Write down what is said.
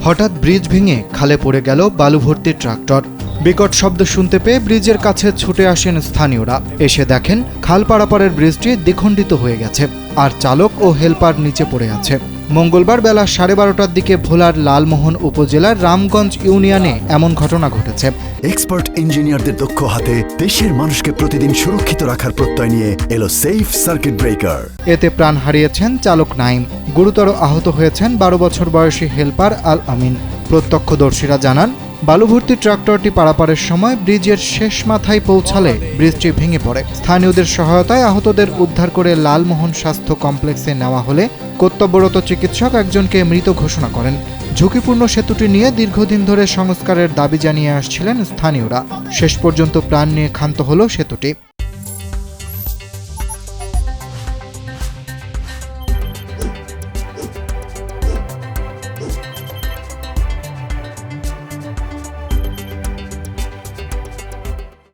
হঠাৎ ব্রিজ ভেঙে খালে পড়ে গেল বালু ভর্তি ট্রাক্টর। বিকট শব্দ শুনতে পেয়ে ব্রিজের কাছে ছুটে আসেন স্থানীয়রা। এসে দেখেন খাল পারাপারের ব্রিজটি দ্বিখণ্ডিত হয়ে গেছে, আর চালক ও হেলপার নিচে পড়ে আছে। মঙ্গলবার বেলা 12:30টার দিকে ভোলার লালমোহন উপজেলার রামগঞ্জ ইউনিয়নে এমন ঘটনা ঘটেছে। এক্সপার্ট ইঞ্জিনিয়ারদের দক্ষ হাতে দেশের মানুষকে প্রতিদিন সুরক্ষিত রাখার প্রত্যয় নিয়ে এলো সেফ সার্কিট ব্রেকার। এতে প্রাণ হারিয়েছেন চালক নাইম, গুরুতর আহত হয়েছেন 12 বছর বয়সী হেলপার আল আমিন। প্রত্যক্ষদর্শীরা জানান, বালুভর্তি ট্রাক্টরটি পারাপারের সময় ব্রিজের শেষ মাথায় পৌঁছালে ব্রিজটি ভেঙে পড়ে। স্থানীয়দের সহায়তায় আহতদের উদ্ধার করে লালমোহন স্বাস্থ্য কমপ্লেক্সে নেওয়া হলে কর্তব্যরত চিকিৎসক একজনকে মৃত ঘোষণা করেন। ঝুঁকিপূর্ণ সেতুটি নিয়ে দীর্ঘদিন ধরে সংস্কারের দাবি জানিয়ে আসছিলেন স্থানীয়রা। শেষ পর্যন্ত প্রাণ নিয়ে ক্ষান্ত হল সেতুটি।